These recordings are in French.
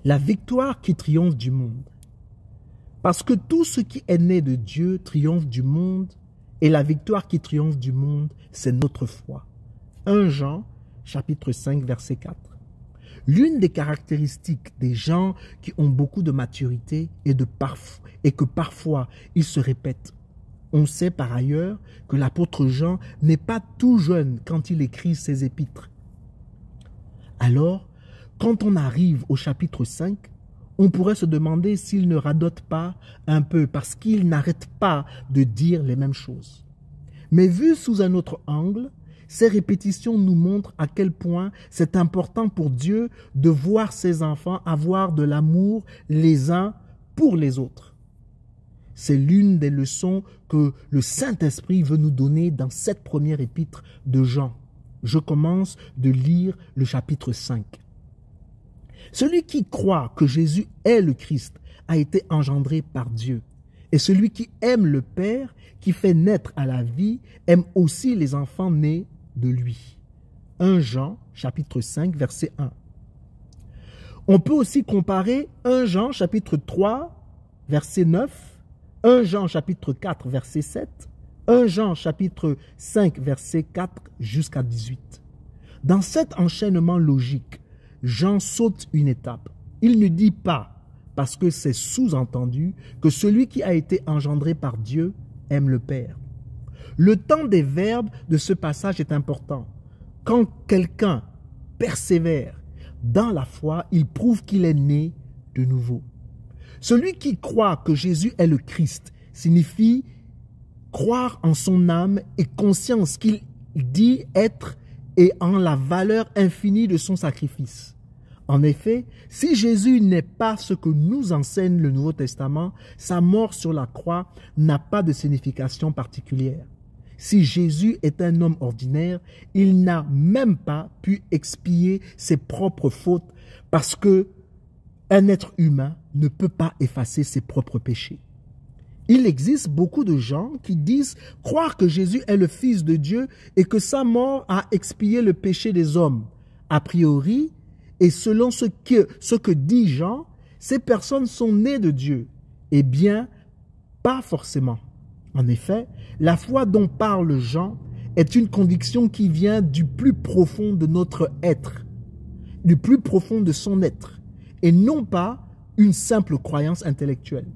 La victoire qui triomphe du monde. Parce que tout ce qui est né de Dieu triomphe du monde, et la victoire qui triomphe du monde, c'est notre foi. 1 Jean, chapitre 5, verset 4. L'une des caractéristiques des gens qui ont beaucoup de maturité est que parfois ils se répètent. On sait par ailleurs que l'apôtre Jean n'est pas tout jeune quand il écrit ses épîtres. Alors, quand on arrive au chapitre 5, on pourrait se demander s'il ne radote pas un peu parce qu'il n'arrête pas de dire les mêmes choses. Mais vu sous un autre angle, ces répétitions nous montrent à quel point c'est important pour Dieu de voir ses enfants avoir de l'amour les uns pour les autres. C'est l'une des leçons que le Saint-Esprit veut nous donner dans cette première épître de Jean. Je commence de lire le chapitre 5. Celui qui croit que Jésus est le Christ a été engendré par Dieu. Et celui qui aime le Père, qui fait naître à la vie, aime aussi les enfants nés de lui. 1 Jean, chapitre 5, verset 1. On peut aussi comparer 1 Jean, chapitre 3, verset 9, 1 Jean, chapitre 4, verset 7, 1 Jean, chapitre 5, verset 4 jusqu'à 18. Dans cet enchaînement logique, Jean saute une étape. Il ne dit pas, parce que c'est sous-entendu, que celui qui a été engendré par Dieu aime le Père. Le temps des verbes de ce passage est important. Quand quelqu'un persévère dans la foi, il prouve qu'il est né de nouveau. Celui qui croit que Jésus est le Christ signifie croire en son âme et conscience qu'il dit être et en la valeur infinie de son sacrifice. En effet, si Jésus n'est pas ce que nous enseigne le Nouveau Testament, sa mort sur la croix n'a pas de signification particulière. Si Jésus est un homme ordinaire, il n'a même pas pu expier ses propres fautes parce que un être humain ne peut pas effacer ses propres péchés. Il existe beaucoup de gens qui disent croire que Jésus est le Fils de Dieu et que sa mort a expié le péché des hommes. A priori, et selon ce que dit Jean, ces personnes sont nées de Dieu. Eh bien, pas forcément. En effet, la foi dont parle Jean est une conviction qui vient du plus profond de notre être, du plus profond de son être, et non pas une simple croyance intellectuelle.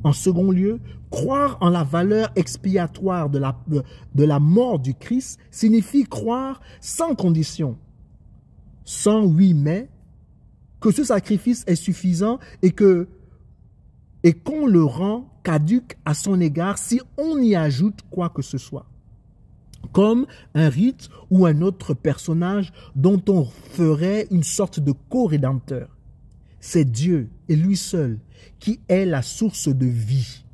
En second lieu, croire en la valeur expiatoire de la mort du Christ signifie croire sans condition, sans oui mais, que ce sacrifice est suffisant et qu'on le rend caduc à son égard si on y ajoute quoi que ce soit. Comme un rite ou un autre personnage dont on ferait une sorte de co-rédempteur. C'est Dieu et lui seul qui est la source de vie.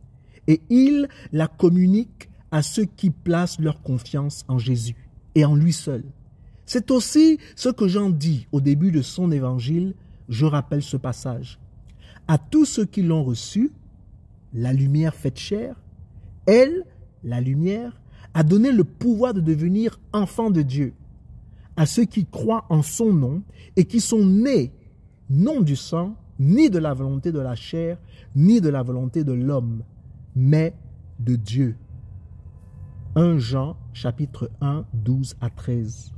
Et il la communique à ceux qui placent leur confiance en Jésus et en lui seul. C'est aussi ce que Jean dit au début de son évangile. Je rappelle ce passage. À tous ceux qui l'ont reçu, la lumière faite chair, elle, la lumière, a donné le pouvoir de devenir enfants de Dieu. À ceux qui croient en son nom et qui sont nés non du sang, ni de la volonté de la chair, ni de la volonté de l'homme, mais de Dieu. 1 Jean, chapitre 1, 12 à 13.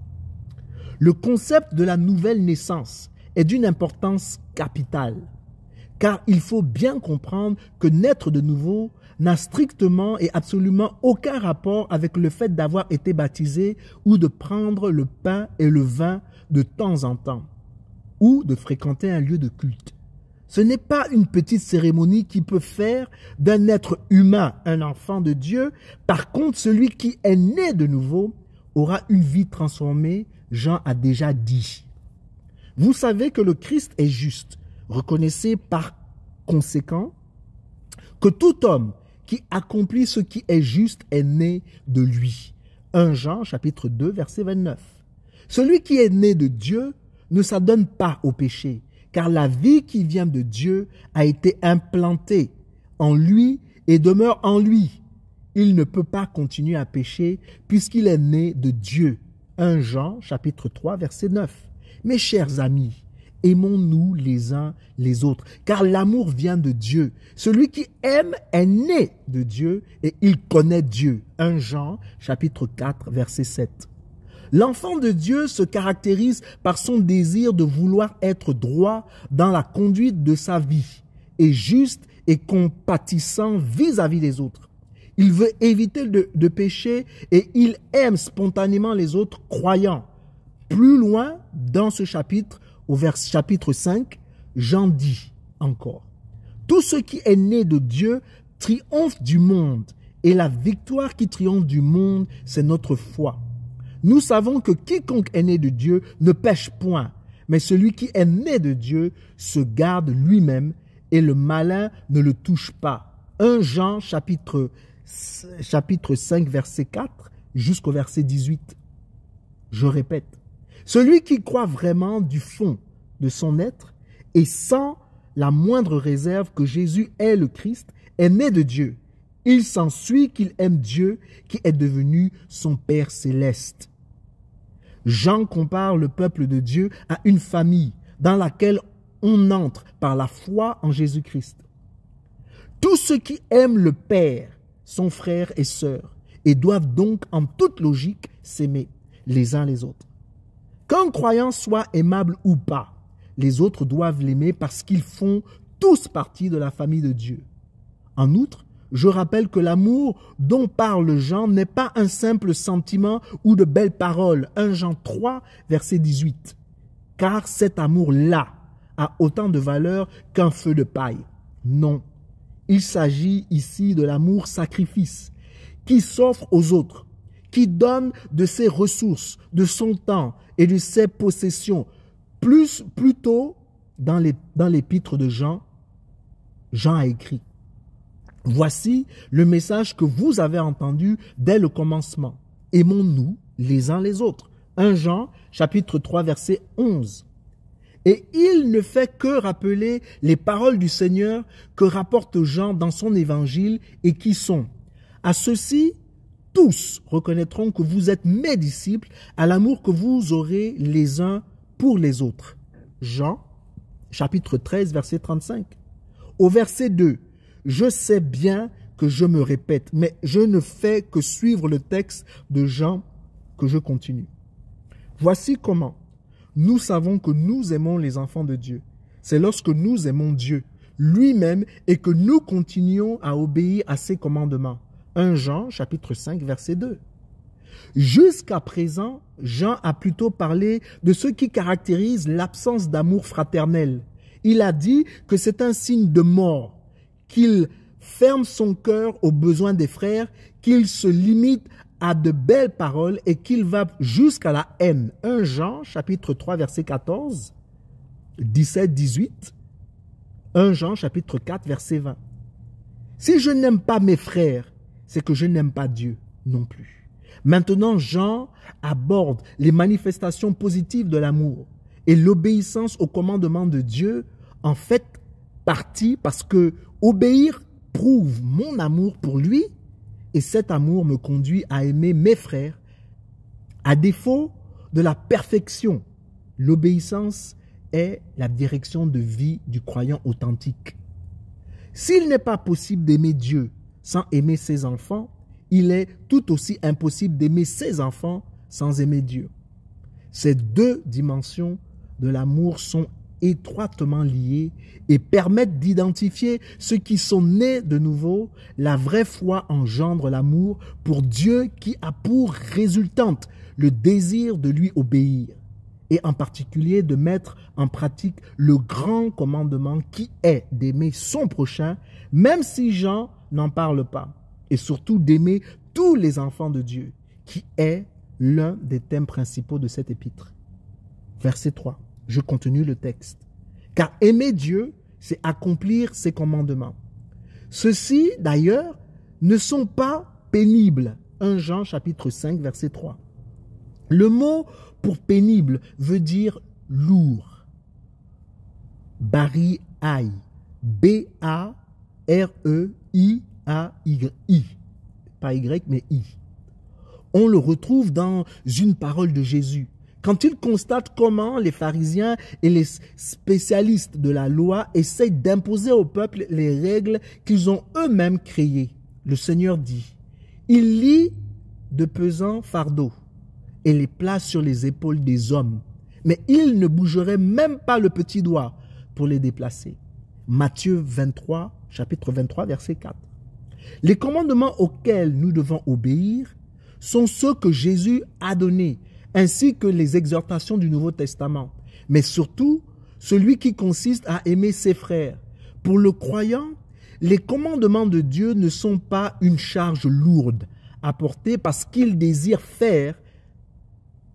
Le concept de la nouvelle naissance est d'une importance capitale, car il faut bien comprendre que naître de nouveau n'a strictement et absolument aucun rapport avec le fait d'avoir été baptisé ou de prendre le pain et le vin de temps en temps, ou de fréquenter un lieu de culte. Ce n'est pas une petite cérémonie qui peut faire d'un être humain un enfant de Dieu. Par contre, celui qui est né de nouveau aura une vie transformée, Jean a déjà dit. Vous savez que le Christ est juste. Reconnaissez par conséquent que tout homme qui accomplit ce qui est juste est né de lui. 1 Jean, chapitre 2, verset 29. Celui qui est né de Dieu ne s'adonne pas au péché, car la vie qui vient de Dieu a été implantée en lui et demeure en lui. Il ne peut pas continuer à pécher puisqu'il est né de Dieu. 1 Jean, chapitre 3, verset 9. Mes chers amis, Aimons-nous les uns les autres, car l'amour vient de Dieu. Celui qui aime est né de Dieu et il connaît Dieu. 1 Jean, chapitre 4, verset 7. L'enfant de Dieu se caractérise par son désir de vouloir être droit dans la conduite de sa vie et juste et compatissant vis-à-vis des autres. Il veut éviter de pécher et il aime spontanément les autres croyants. Plus loin, dans ce chapitre, au chapitre 5, Jean dit encore: tout ce qui est né de Dieu triomphe du monde, et la victoire qui triomphe du monde, c'est notre foi. Nous savons que quiconque est né de Dieu ne pêche point, mais celui qui est né de Dieu se garde lui-même, et le malin ne le touche pas. 1 Jean chapitre 5, verset 4, jusqu'au verset 18. Je répète, celui qui croit vraiment du fond de son être et sans la moindre réserve que Jésus est le Christ est né de Dieu. Il s'ensuit qu'il aime Dieu qui est devenu son Père céleste. Jean compare le peuple de Dieu à une famille dans laquelle on entre par la foi en Jésus-Christ. Tous ceux qui aiment le Père sont frères et sœurs et doivent donc en toute logique s'aimer les uns les autres. Qu'un croyant soit aimable ou pas, les autres doivent l'aimer parce qu'ils font tous partie de la famille de Dieu. En outre, je rappelle que l'amour dont parle Jean n'est pas un simple sentiment ou de belles paroles. 1 Jean 3, verset 18. Car cet amour-là a autant de valeur qu'un feu de paille. Non, il s'agit ici de l'amour sacrifice qui s'offre aux autres, qui donne de ses ressources, de son temps et de ses possessions. Plus tôt, dans l'épître de Jean, Jean a écrit: voici le message que vous avez entendu dès le commencement. Aimons-nous les uns les autres. 1 Jean, chapitre 3, verset 11. Et il ne fait que rappeler les paroles du Seigneur que rapporte Jean dans son évangile et qui sont: à ceux-ci, tous reconnaîtront que vous êtes mes disciples à l'amour que vous aurez les uns pour les autres. Jean, chapitre 13, verset 35. Au verset 2, je sais bien que je me répète, mais je ne fais que suivre le texte de Jean que je continue. Voici comment nous savons que nous aimons les enfants de Dieu. C'est lorsque nous aimons Dieu lui-même et que nous continuons à obéir à ses commandements. 1 Jean, chapitre 5, verset 2. Jusqu'à présent, Jean a plutôt parlé de ce qui caractérise l'absence d'amour fraternel. Il a dit que c'est un signe de mort, qu'il ferme son cœur aux besoins des frères, qu'il se limite à de belles paroles et qu'il va jusqu'à la haine. 1 Jean, chapitre 3, verset 14, 17, 18. 1 Jean, chapitre 4, verset 20. Si je n'aime pas mes frères, c'est que je n'aime pas Dieu non plus. Maintenant, Jean aborde les manifestations positives de l'amour et l'obéissance au commandement de Dieu en fait partie parce que obéir prouve mon amour pour lui et cet amour me conduit à aimer mes frères. À défaut de la perfection, l'obéissance est la direction de vie du croyant authentique. S'il n'est pas possible d'aimer Dieu sans aimer ses enfants, il est tout aussi impossible d'aimer ses enfants sans aimer Dieu. Ces deux dimensions de l'amour sont étroitement liées et permettent d'identifier ceux qui sont nés de nouveau. La vraie foi engendre l'amour pour Dieu qui a pour résultante le désir de lui obéir et en particulier de mettre en pratique le grand commandement qui est d'aimer son prochain, même si Jean n'en parle pas. Et surtout d'aimer tous les enfants de Dieu, qui est l'un des thèmes principaux de cet épître. Verset 3, je continue le texte. Car aimer Dieu, c'est accomplir ses commandements. Ceux-ci, d'ailleurs, ne sont pas pénibles. 1 Jean chapitre 5, verset 3. Le mot pour pénible veut dire lourd. Bari-aï. B-A-R-E-I. A-Y-I, pas Y, mais I. On le retrouve dans une parole de Jésus quand il constate comment les pharisiens et les spécialistes de la loi essayent d'imposer au peuple les règles qu'ils ont eux-mêmes créées. Le Seigneur dit, il lie de pesants fardeaux et les place sur les épaules des hommes, mais il ne bougerait même pas le petit doigt pour les déplacer. Matthieu 23, chapitre 23, verset 4. Les commandements auxquels nous devons obéir sont ceux que Jésus a donnés, ainsi que les exhortations du Nouveau Testament, mais surtout celui qui consiste à aimer ses frères. Pour le croyant, les commandements de Dieu ne sont pas une charge lourde à porter parce qu'il désire faire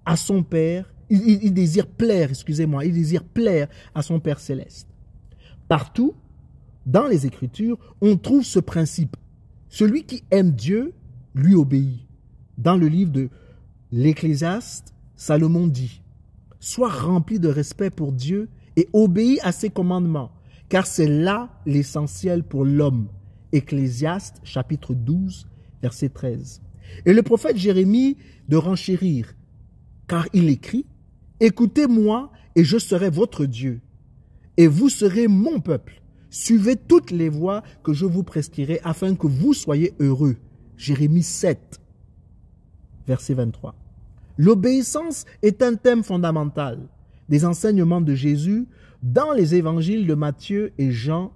à son Père, il désire plaire à son Père céleste. Partout, dans les Écritures, on trouve ce principe. Celui qui aime Dieu, lui obéit. Dans le livre de l'Ecclésiaste, Salomon dit, « Sois rempli de respect pour Dieu et obéis à ses commandements, car c'est là l'essentiel pour l'homme. » Ecclésiaste, chapitre 12, verset 13. Et le prophète Jérémie de renchérir, car il écrit, « Écoutez-moi et je serai votre Dieu, et vous serez mon peuple. Suivez toutes les voies que je vous prescrirai afin que vous soyez heureux. » Jérémie 7, verset 23. L'obéissance est un thème fondamental des enseignements de Jésus. Dans les évangiles de Matthieu et Jean,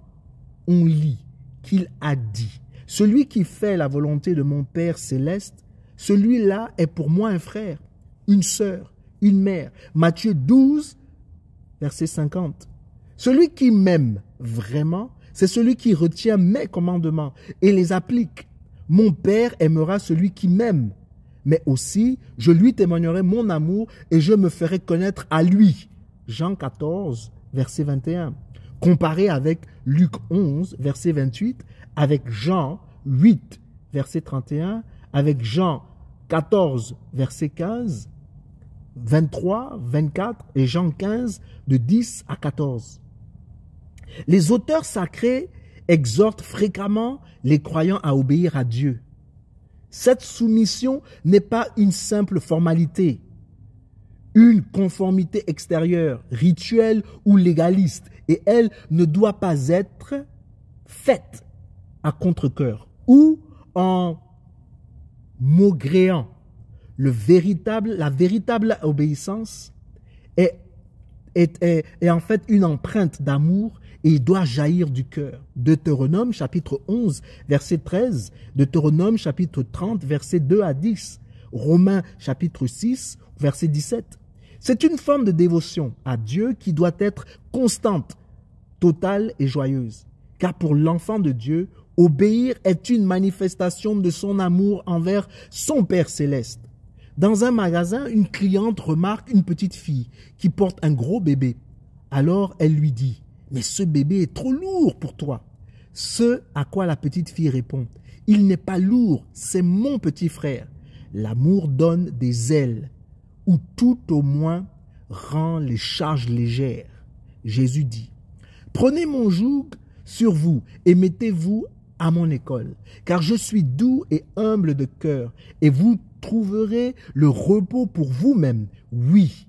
on lit qu'il a dit, « Celui qui fait la volonté de mon Père céleste, celui-là est pour moi un frère, une sœur, une mère. » Matthieu 12, verset 50. Celui qui m'aime vraiment, c'est celui qui retient mes commandements et les applique. Mon Père aimera celui qui m'aime, mais aussi je lui témoignerai mon amour et je me ferai connaître à lui. Jean 14, verset 21. Comparé avec Luc 11, verset 28, avec Jean 8, verset 31, avec Jean 14, verset 15, 23, 24 et Jean 15, de 10 à 14. Les auteurs sacrés exhortent fréquemment les croyants à obéir à Dieu. Cette soumission n'est pas une simple formalité, une conformité extérieure, rituelle ou légaliste, et elle ne doit pas être faite à contre-cœur ou en maugréant. La véritable obéissance est en fait une empreinte d'amour et il doit jaillir du cœur. Deutéronome chapitre 11 verset 13, Deutéronome chapitre 30 verset 2 à 10, Romains chapitre 6 verset 17. C'est une forme de dévotion à Dieu qui doit être constante, totale et joyeuse. Car pour l'enfant de Dieu, obéir est une manifestation de son amour envers son Père céleste. Dans un magasin, une cliente remarque une petite fille qui porte un gros bébé. Alors elle lui dit, « Mais ce bébé est trop lourd pour toi. » Ce à quoi la petite fille répond, « Il n'est pas lourd, c'est mon petit frère. » L'amour donne des ailes, ou tout au moins rend les charges légères. Jésus dit, « Prenez mon joug sur vous et mettez-vous à mon école, car je suis doux et humble de cœur, et vous trouverez le repos pour vous-même. Oui,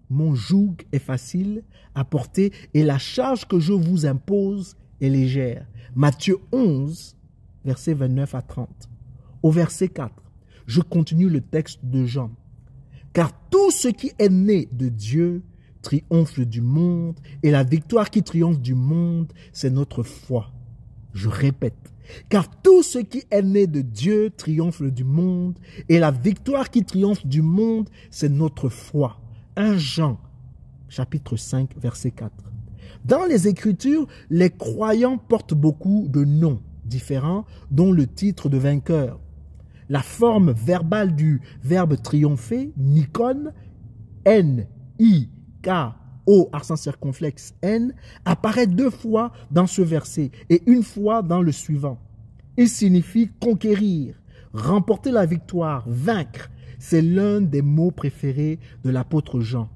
mon joug est facile à porter et la charge que je vous impose est légère. » Matthieu 11, versets 29 à 30. Au verset 4, je continue le texte de Jean. « Car tout ce qui est né de Dieu triomphe du monde, et la victoire qui triomphe du monde, c'est notre foi. » Je répète, car tout ce qui est né de Dieu triomphe du monde, et la victoire qui triomphe du monde, c'est notre foi. 1 Jean, chapitre 5, verset 4. Dans les Écritures, les croyants portent beaucoup de noms différents, dont le titre de vainqueur. La forme verbale du verbe triompher, Nikon, N-I-K-O, accent circonflexe N, apparaît 2 fois dans ce verset et 1 fois dans le suivant. Il signifie conquérir, remporter la victoire, vaincre. C'est l'un des mots préférés de l'apôtre Jean.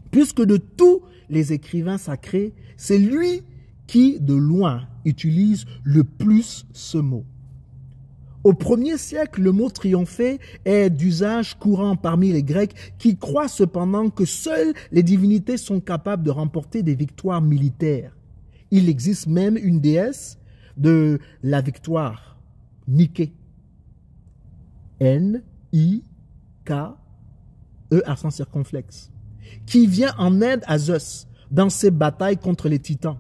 Puisque de tous les écrivains sacrés, c'est lui qui, de loin, utilise le plus ce mot. Au 1er siècle, le mot triompher est d'usage courant parmi les Grecs qui croient cependant que seules les divinités sont capables de remporter des victoires militaires. Il existe même une déesse de la victoire, Nike. N-I-K-E accent circonflexe, qui vient en aide à Zeus dans ses batailles contre les titans.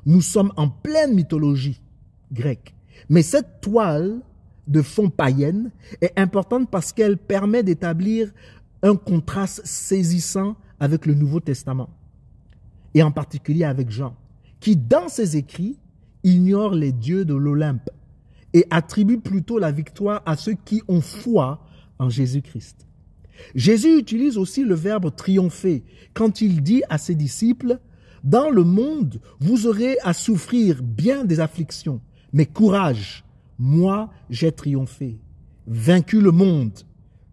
Nous sommes en pleine mythologie grecque. Mais cette toile de fond païenne est importante parce qu'elle permet d'établir un contraste saisissant avec le Nouveau Testament, et en particulier avec Jean, qui dans ses écrits ignore les dieux de l'Olympe et attribue plutôt la victoire à ceux qui ont foi en Jésus-Christ. Jésus utilise aussi le verbe triompher quand il dit à ses disciples « Dans le monde, vous aurez à souffrir bien des afflictions, mais courage, moi j'ai triomphé, vaincu le monde. »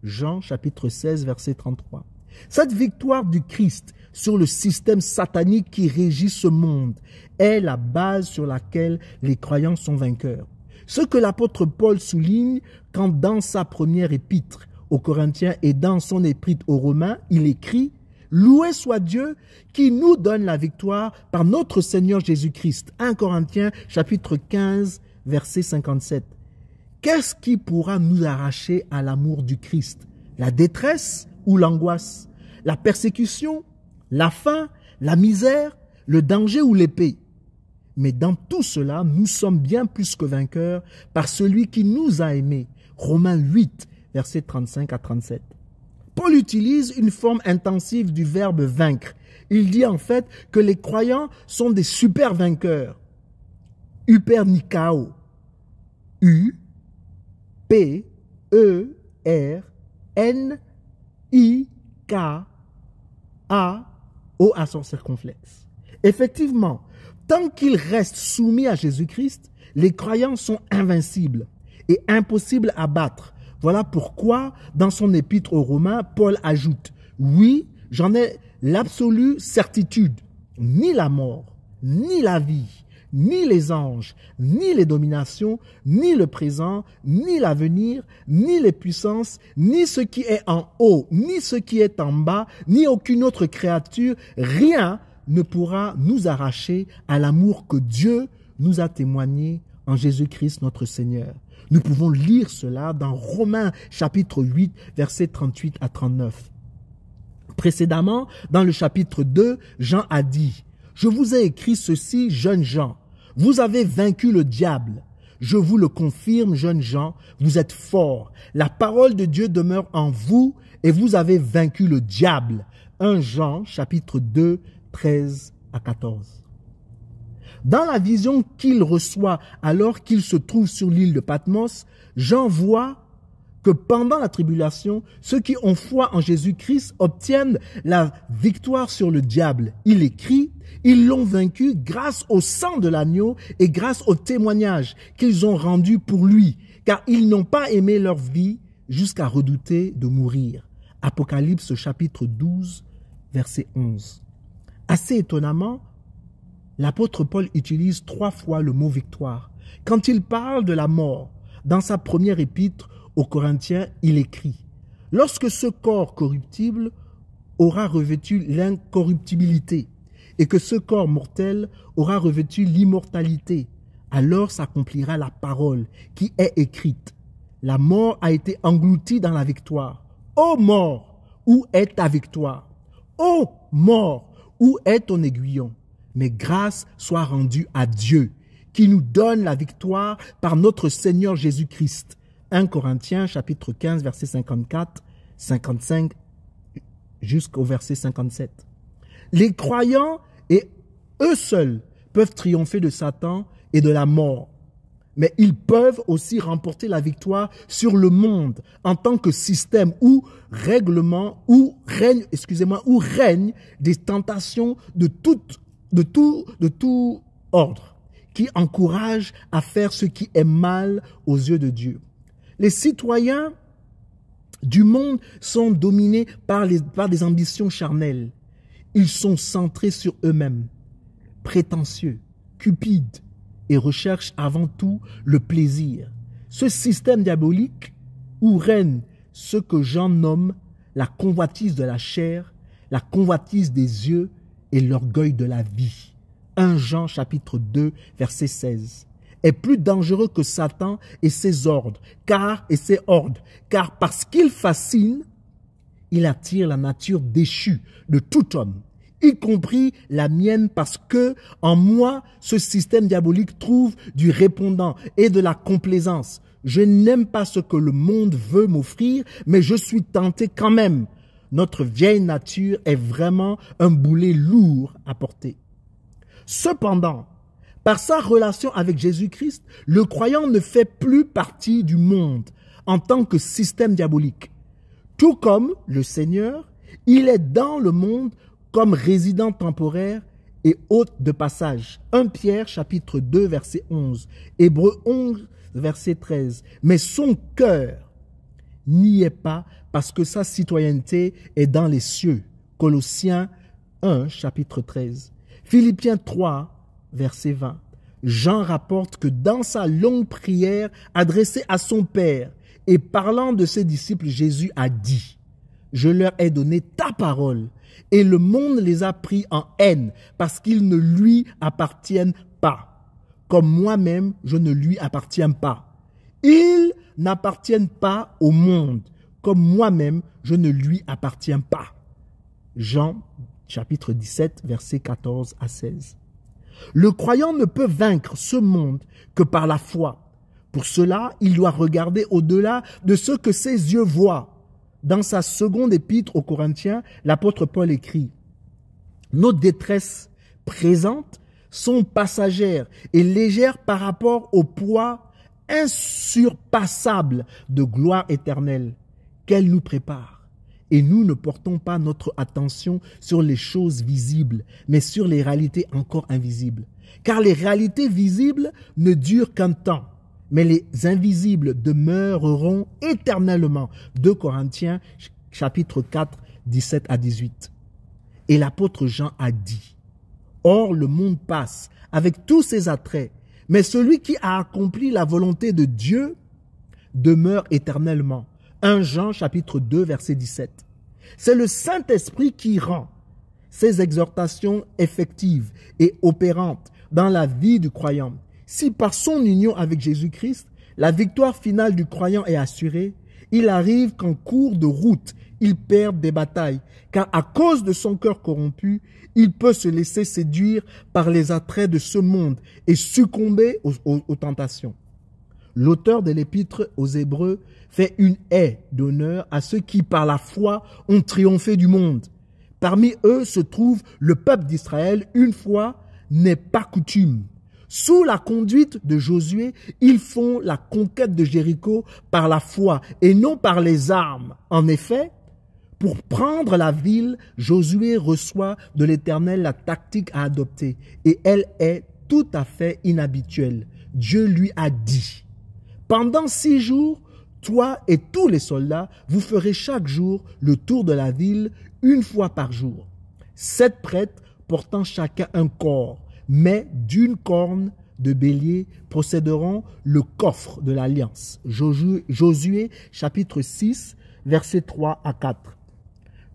Jean chapitre 16 verset 33. Cette victoire du Christ sur le système satanique qui régit ce monde est la base sur laquelle les croyants sont vainqueurs. Ce que l'apôtre Paul souligne quand dans sa première épître aux Corinthiens et dans son épître aux Romains, il écrit « Loué soit Dieu qui nous donne la victoire par notre Seigneur Jésus-Christ. » 1 Corinthiens chapitre 15 verset 57. Qu'est-ce qui pourra nous arracher à l'amour du Christ? La détresse ou l'angoisse? La persécution? La faim? La misère? Le danger ou l'épée? Mais dans tout cela, nous sommes bien plus que vainqueurs par celui qui nous a aimés. Romains 8, versets 35 à 37. Paul utilise une forme intensive du verbe vaincre. Il dit en fait que les croyants sont des super vainqueurs. Upernikao. U-P-E-R-N-I-K-A-O accent circonflexe. Effectivement, tant qu'ils restent soumis à Jésus-Christ, les croyants sont invincibles et impossibles à battre. Voilà pourquoi, dans son épître aux Romains, Paul ajoute « Oui, j'en ai l'absolue certitude, ni la mort, ni la vie, ni les anges, ni les dominations, ni le présent, ni l'avenir, ni les puissances, ni ce qui est en haut, ni ce qui est en bas, ni aucune autre créature, rien ne pourra nous arracher à l'amour que Dieu nous a témoigné en Jésus-Christ notre Seigneur. » Nous pouvons lire cela dans Romains chapitre 8, versets 38 à 39. Précédemment, dans le chapitre 2, Jean a dit « Je vous ai écrit ceci, jeunes gens. Vous avez vaincu le diable. Je vous le confirme, jeunes gens, vous êtes forts. La parole de Dieu demeure en vous et vous avez vaincu le diable. » 1 Jean chapitre 2, 13 à 14. Dans la vision qu'il reçoit alors qu'il se trouve sur l'île de Patmos, Jean voit que pendant la tribulation, ceux qui ont foi en Jésus-Christ obtiennent la victoire sur le diable. Il écrit, ils l'ont vaincu grâce au sang de l'agneau et grâce au témoignage qu'ils ont rendu pour lui, car ils n'ont pas aimé leur vie jusqu'à redouter de mourir. Apocalypse chapitre 12, verset 11. Assez étonnamment, l'apôtre Paul utilise 3 fois le mot victoire. Quand il parle de la mort, dans sa première épître aux Corinthiens, il écrit « Lorsque ce corps corruptible aura revêtu l'incorruptibilité et que ce corps mortel aura revêtu l'immortalité, alors s'accomplira la parole qui est écrite. La mort a été engloutie dans la victoire. Ô mort, où est ta victoire? Ô mort, où est ton aiguillon? Mais grâce soit rendue à Dieu, qui nous donne la victoire par notre Seigneur Jésus-Christ. » 1 Corinthiens chapitre 15, verset 54, 55 jusqu'au verset 57. Les croyants et eux seuls peuvent triompher de Satan et de la mort. Mais ils peuvent aussi remporter la victoire sur le monde en tant que système où règnent des tentations de tout ordre qui encouragent à faire ce qui est mal aux yeux de Dieu. Les citoyens du monde sont dominés par des ambitions charnelles. Ils sont centrés sur eux-mêmes, prétentieux, cupides et recherchent avant tout le plaisir. ce système diabolique où règne ce que Jean nomme la convoitise de la chair, la convoitise des yeux et l'orgueil de la vie. 1 Jean chapitre 2 verset 16 est plus dangereux que Satan et ses ordres, car parce qu'il fascine, il attire la nature déchue de tout homme, y compris la mienne, parce que en moi, ce système diabolique trouve du répondant et de la complaisance. Je n'aime pas ce que le monde veut m'offrir, mais je suis tenté quand même. Notre vieille nature est vraiment un boulet lourd à porter. Cependant, par sa relation avec Jésus-Christ, le croyant ne fait plus partie du monde en tant que système diabolique. Tout comme le Seigneur, il est dans le monde comme résident temporaire et hôte de passage. 1 Pierre chapitre 2 verset 11, Hébreux 11 verset 13. Mais son cœur n'y est pas parce que sa citoyenneté est dans les cieux. Colossiens 1 chapitre 13. Philippiens 3 verset 20. Jean rapporte que dans sa longue prière adressée à son Père et parlant de ses disciples, Jésus a dit « Je leur ai donné ta parole et le monde les a pris en haine parce qu'ils ne lui appartiennent pas, comme moi-même je ne lui appartiens pas. Ils n'appartiennent pas au monde, comme moi-même je ne lui appartiens pas. » Jean chapitre 17 versets 14 à 16. Le croyant ne peut vaincre ce monde que par la foi. Pour cela, il doit regarder au-delà de ce que ses yeux voient. Dans sa seconde épître aux Corinthiens, l'apôtre Paul écrit « Nos détresses présentes sont passagères et légères par rapport au poids insurpassable de gloire éternelle qu'elle nous prépare. Et nous ne portons pas notre attention sur les choses visibles, mais sur les réalités encore invisibles. Car les réalités visibles ne durent qu'un temps, mais les invisibles demeureront éternellement. 2 Corinthiens chapitre 4, 17 à 18. Et l'apôtre Jean a dit, « Or le monde passe avec tous ses attraits, mais celui qui a accompli la volonté de Dieu demeure éternellement. » 1 Jean chapitre 2 verset 17. C'est le Saint-Esprit qui rend ces exhortations effectives et opérantes dans la vie du croyant. Si par son union avec Jésus-Christ, la victoire finale du croyant est assurée, il arrive qu'en cours de route, il perd des batailles, car à cause de son cœur corrompu, il peut se laisser séduire par les attraits de ce monde et succomber aux tentations. L'auteur de l'épître aux Hébreux fait une haie d'honneur à ceux qui, par la foi, ont triomphé du monde. Parmi eux se trouve le peuple d'Israël, une fois n'est pas coutume. Sous la conduite de Josué, ils font la conquête de Jéricho par la foi et non par les armes. En effet, pour prendre la ville, Josué reçoit de l'Éternel la tactique à adopter et elle est tout à fait inhabituelle. Dieu lui a dit, « Pendant 6 jours, toi et tous les soldats, vous ferez chaque jour le tour de la ville 1 fois par jour. 7 prêtres portant chacun un corps, mais d'une corne de bélier procéderont le coffre de l'alliance. » Josué chapitre 6, versets 3 à 4.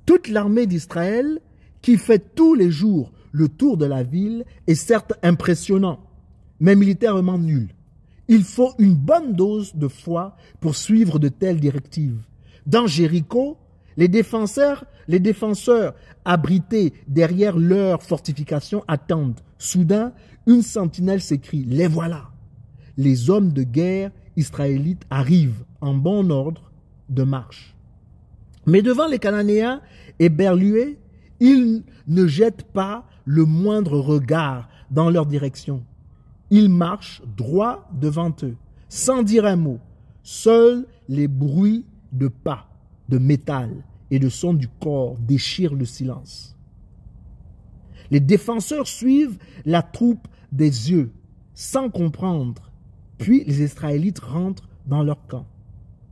Toute l'armée d'Israël qui fait tous les jours le tour de la ville est certes impressionnant, mais militairement nul. Il faut une bonne dose de foi pour suivre de telles directives. Dans Jéricho, les défenseurs abrités derrière leurs fortifications attendent. Soudain, une sentinelle s'écrie, « Les voilà !» Les hommes de guerre israélites arrivent en bon ordre de marche. Mais devant les Cananéens éberlués, ils ne jettent pas le moindre regard dans leur direction. Ils marchent droit devant eux, sans dire un mot. Seuls les bruits de pas, de métal et de son du corps déchirent le silence. Les défenseurs suivent la troupe des yeux, sans comprendre. Puis les Israélites rentrent dans leur camp.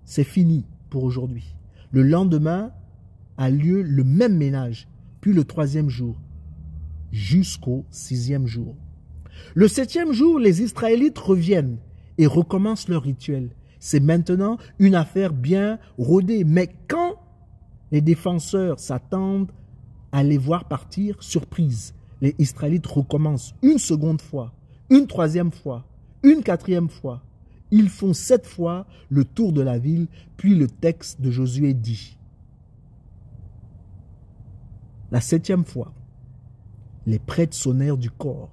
C'est fini pour aujourd'hui. Le lendemain a lieu le même ménage, puis le 3e jour, jusqu'au 6e jour. Le 7e jour, les Israélites reviennent et recommencent leur rituel. C'est maintenant une affaire bien rodée. Mais quand les défenseurs s'attendent à les voir partir, surprise, les Israélites recommencent une seconde fois, une troisième fois, une quatrième fois. Ils font 7 fois le tour de la ville, puis le texte de Josué dit. La 7e fois, les prêtres sonnèrent du cor.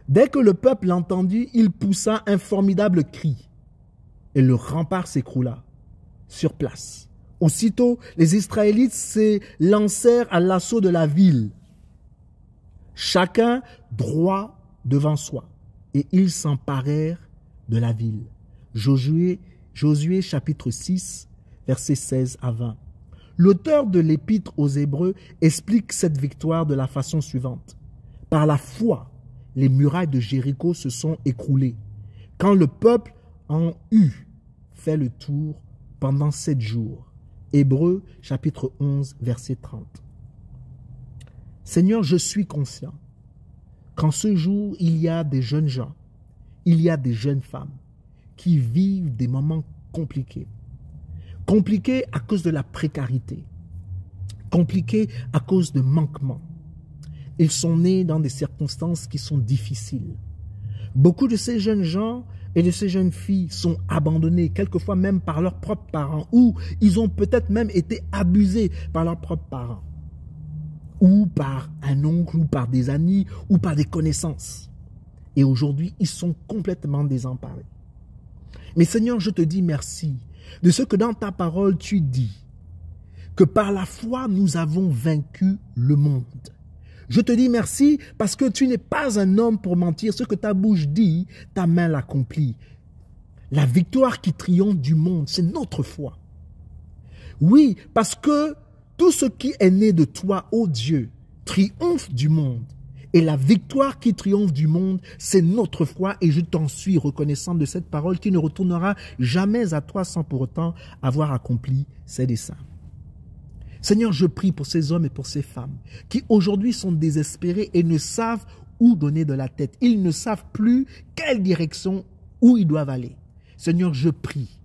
Dès que le peuple l'entendit, il poussa un formidable cri, et le rempart s'écroula sur place. Aussitôt, les Israélites s'élancèrent à l'assaut de la ville, chacun droit devant soi, et ils s'emparèrent de la ville. Josué chapitre 6, versets 16 à 20. L'auteur de l'épître aux Hébreux explique cette victoire de la façon suivante. Par la foi, les murailles de Jéricho se sont écroulées, quand le peuple en eut fait le tour pendant 7 jours. Hébreux chapitre 11, verset 30. Seigneur, je suis conscient qu'en ce jour, il y a des jeunes gens, il y a des jeunes femmes qui vivent des moments compliqués. Compliqués à cause de la précarité, compliqués à cause de manquements. Ils sont nés dans des circonstances qui sont difficiles. Beaucoup de ces jeunes gens et de ces jeunes filles sont abandonnés, quelquefois même par leurs propres parents, ou ils ont peut-être même été abusés par leurs propres parents, ou par un oncle, ou par des amis, ou par des connaissances. Et aujourd'hui, ils sont complètement désemparés. Mais Seigneur, je te dis merci de ce que dans ta parole tu dis, que par la foi nous avons vaincu le monde. Je te dis merci parce que tu n'es pas un homme pour mentir. Ce que ta bouche dit, ta main l'accomplit. La victoire qui triomphe du monde, c'est notre foi. Oui, parce que tout ce qui est né de toi, ô Dieu, triomphe du monde. Et la victoire qui triomphe du monde, c'est notre foi. Et je t'en suis reconnaissant de cette parole qui ne retournera jamais à toi sans pour autant avoir accompli ses desseins. Seigneur, je prie pour ces hommes et pour ces femmes qui aujourd'hui sont désespérés et ne savent où donner de la tête. Ils ne savent plus quelle direction, où ils doivent aller. Seigneur, je prie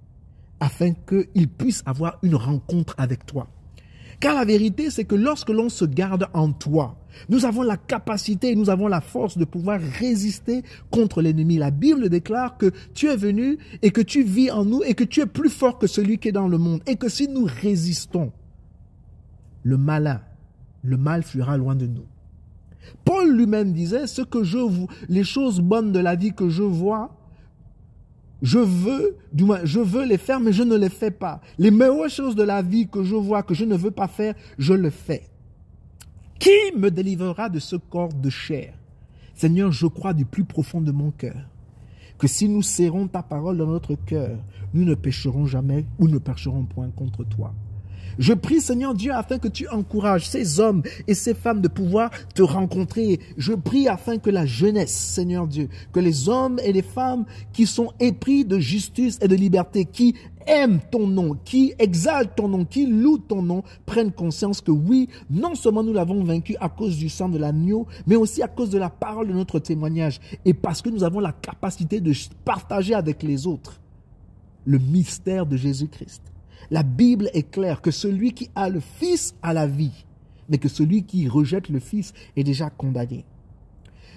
afin qu'ils puissent avoir une rencontre avec toi. Car la vérité, c'est que lorsque l'on se garde en toi, nous avons la capacité et nous avons la force de pouvoir résister contre l'ennemi. La Bible déclare que tu es venu et que tu vis en nous et que tu es plus fort que celui qui est dans le monde. Et que si nous résistons, le mal fuira loin de nous. Paul lui-même disait, les choses bonnes de la vie que je vois, je veux les faire, mais je ne les fais pas. Les meilleures choses de la vie que je vois, que je ne veux pas faire, je le fais. Qui me délivrera de ce corps de chair? Seigneur, je crois du plus profond de mon cœur que si nous serrons ta parole dans notre cœur, nous ne pécherons jamais ou ne pécherons point contre toi. Je prie, Seigneur Dieu, afin que tu encourages ces hommes et ces femmes de pouvoir te rencontrer. Je prie afin que la jeunesse, Seigneur Dieu, que les hommes et les femmes qui sont épris de justice et de liberté, qui aiment ton nom, qui exaltent ton nom, qui louent ton nom, prennent conscience que oui, non seulement nous l'avons vaincu à cause du sang de l'agneau, mais aussi à cause de la parole de notre témoignage et parce que nous avons la capacité de partager avec les autres le mystère de Jésus-Christ. La Bible est claire que celui qui a le Fils a la vie, mais que celui qui rejette le Fils est déjà condamné.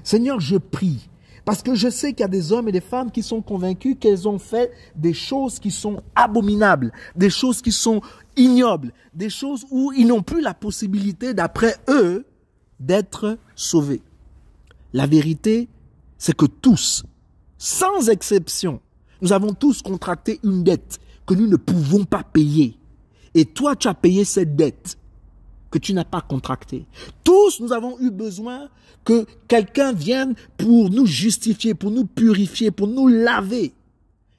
Seigneur, je prie, parce que je sais qu'il y a des hommes et des femmes qui sont convaincus qu'elles ont fait des choses qui sont abominables, des choses qui sont ignobles, des choses où ils n'ont plus la possibilité, d'après eux, d'être sauvés. La vérité, c'est que tous, sans exception, nous avons tous contracté une dette que nous ne pouvons pas payer. Et toi, tu as payé cette dette que tu n'as pas contractée. Tous, nous avons eu besoin que quelqu'un vienne pour nous justifier, pour nous purifier, pour nous laver.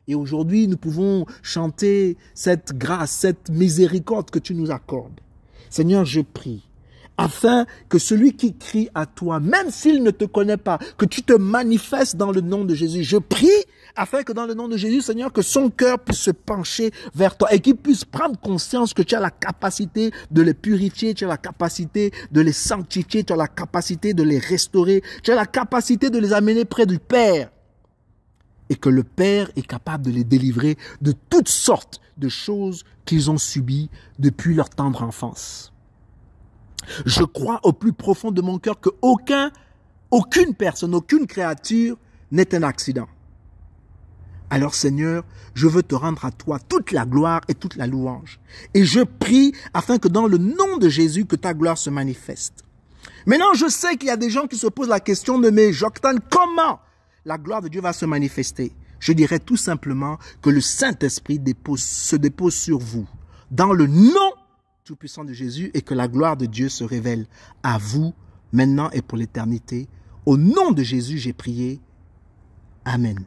Et aujourd'hui, nous pouvons chanter cette grâce, cette miséricorde que tu nous accordes. Seigneur, je prie, afin que celui qui crie à toi, même s'il ne te connaît pas, que tu te manifestes dans le nom de Jésus. Je prie afin que dans le nom de Jésus, Seigneur, que son cœur puisse se pencher vers toi et qu'il puisse prendre conscience que tu as la capacité de les purifier, tu as la capacité de les sanctifier, tu as la capacité de les restaurer, tu as la capacité de les amener près du Père. et que le Père est capable de les délivrer de toutes sortes de choses qu'ils ont subies depuis leur tendre enfance. Je crois au plus profond de mon cœur que aucune personne, aucune créature n'est un accident. Alors Seigneur, je veux te rendre à toi toute la gloire et toute la louange. Et je prie afin que dans le nom de Jésus, que ta gloire se manifeste. Maintenant, je sais qu'il y a des gens qui se posent la question de mais Joktan, comment la gloire de Dieu va se manifester? Je dirais tout simplement que le Saint-Esprit se dépose sur vous dans le nom tout-puissant de Jésus et que la gloire de Dieu se révèle à vous maintenant et pour l'éternité. Au nom de Jésus, j'ai prié. Amen.